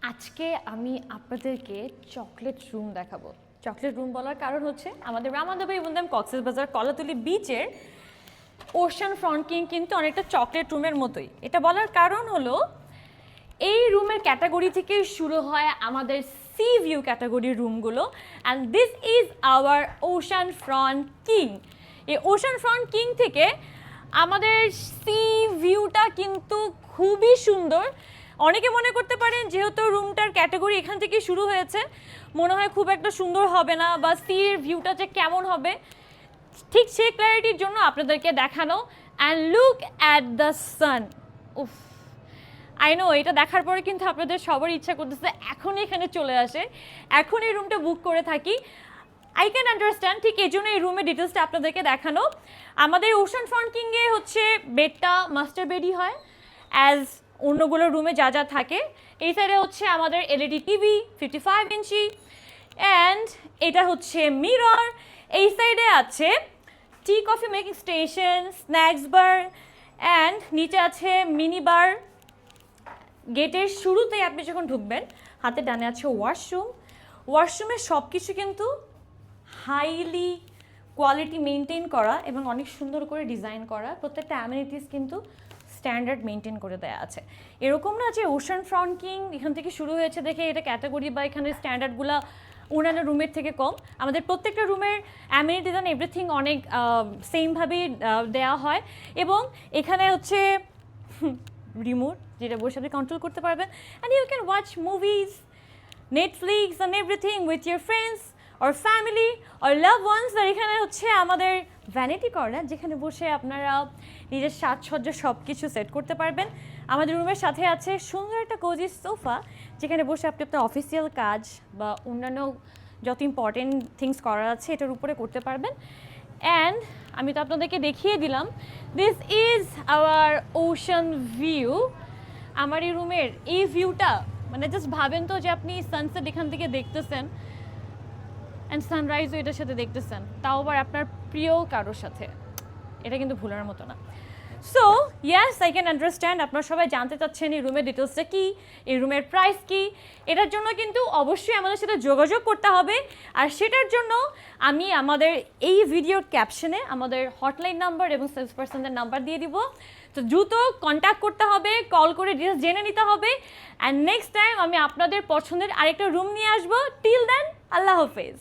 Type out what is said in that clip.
আজকে আমি আপনাদেরকে চকলেট রুম দেখাবো। চকলেট রুম বলার কারণ হচ্ছে আমাদের রামাদাবাই বন্ধম কক্সবাজার কলাতলি বিচের ওশান ফ্রন্ট কিং কিন্তু অনেকটা চকলেট রুমের মতোই। এটা বলার কারণ হলো এই রুমের ক্যাটাগরি থেকে শুরু হয় আমাদের সি ভিউ ক্যাটাগরির রুমগুলো, and this is our ocean front king. এই ওশান ফ্রন্ট কিং থেকে আমাদের সি ভিউটা কিন্তু খুবই সুন্দর। অনেকে মনে করতে পারেন যেহেতু রুমটার ক্যাটাগরি এখান থেকে শুরু হয়েছে মনে হয় খুব একটা সুন্দর হবে না বা সির ভিউটা যে কেমন হবে, ঠিক সেই ক্ল্যারিটির জন্য আপনাদেরকে দেখানো। And look at the sun. উফ, আই নো এটা দেখার পরে কিন্তু আপনাদের সবার ইচ্ছা করতেছে এখন এখানে চলে আসে, এখন এই রুমটা বুক করে থাকি। আই ক্যান আন্ডারস্ট্যান্ড, ঠিক এই জন্য এই রুমের ডিটেলসটা আপনাদেরকে দেখানো। আমাদের ওশান ফ্রন্ট কিংয়ে হচ্ছে বেডটা মাস্টার বেডই হয় অ্যাজ অন্যগুলো রুমে যা যা থাকে। এই সাইডে হচ্ছে আমাদের এলইডি টিভি 55 ইঞ্চি, অ্যান্ড এটা হচ্ছে মিরর। এই সাইডে আছে tea coffee making station, snacks bar, and নিচে আছে মিনি বার। গেটের শুরুতেই আপনি যখন ঢুকবেন হাতে ডানে আছে ওয়াশরুম। ওয়াশরুমের সব কিছু কিন্তু হাইলি কোয়ালিটি মেনটেন করা এবং অনেক সুন্দর করে ডিজাইন করা। প্রত্যেকটা অ্যামিনিটিস কিন্তু স্ট্যান্ডার্ড মেনটেন করে দেওয়া আছে। এরকম না যে ওশান ফ্রন্ট কিং এখান থেকে শুরু হয়েছে দেখে এটা ক্যাটাগরি বা এখানে স্ট্যান্ডার্ডগুলো অন্যান্য রুমের থেকে কম। আমাদের প্রত্যেকটা রুমের অ্যামিনিটিস অ্যান্ড এভরিথিং অনেক সেমভাবেই দেওয়া হয়। এবং এখানে হচ্ছে রিমোট যেটা বসে আপনি কন্ট্রোল করতে পারবেন, and you can watch movies, Netflix and everything with your friends or family or loved ones. আর এখানে হচ্ছে আমাদের ভ্যানিটি কর্নার, যেখানে বসে আপনারা নিজের সাজসজ্জা সব কিছু সেট করতে পারবেন। আমাদের রুমের সাথে আছে সুন্দর একটা কোজি সোফা, যেখানে বসে আপনি আপনার অফিসিয়াল কাজ বা অন্যান্য যত ইম্পর্টেন্ট থিংস করার আছে এটার উপরে করতে পারবেন। অ্যান্ড আমি তো আপনাদেরকে দেখিয়ে দিলাম, this is our ocean view. আমার এই রুমের এই ভিউটা মানে জাস্ট ভাবেন তো যে আপনি সানসেট এখান থেকে দেখতেছেন অ্যান্ড সানরাইজও এটার সাথে দেখতেছেন, তাও আবার আপনার প্রিয় কারোর সাথে। এটা কিন্তু ভুলার মতো না। So yes, I can understand আপনারা সবাই জানতে চাচ্ছেন এই রুমের ডিটেলসটা কী, এই রুমের প্রাইস কী। এটার জন্য কিন্তু অবশ্যই আমাদের সাথে যোগাযোগ করতে হবে। আর সেটার জন্য আমি আমাদের এই ভিডিওর ক্যাপশনে আমাদের হটলাইন নাম্বার এবং সেলস পার্সনদের নাম্বার দিয়ে দিব। তো দ্রুত কন্ট্যাক্ট করতে হবে, কল করে ডিটেলস জেনে নিতে হবে। অ্যান্ড নেক্সট টাইম আমি আপনাদের পছন্দের আরেকটা রুম নিয়ে আসবো। টিল দেন, আল্লাহ হাফেজ।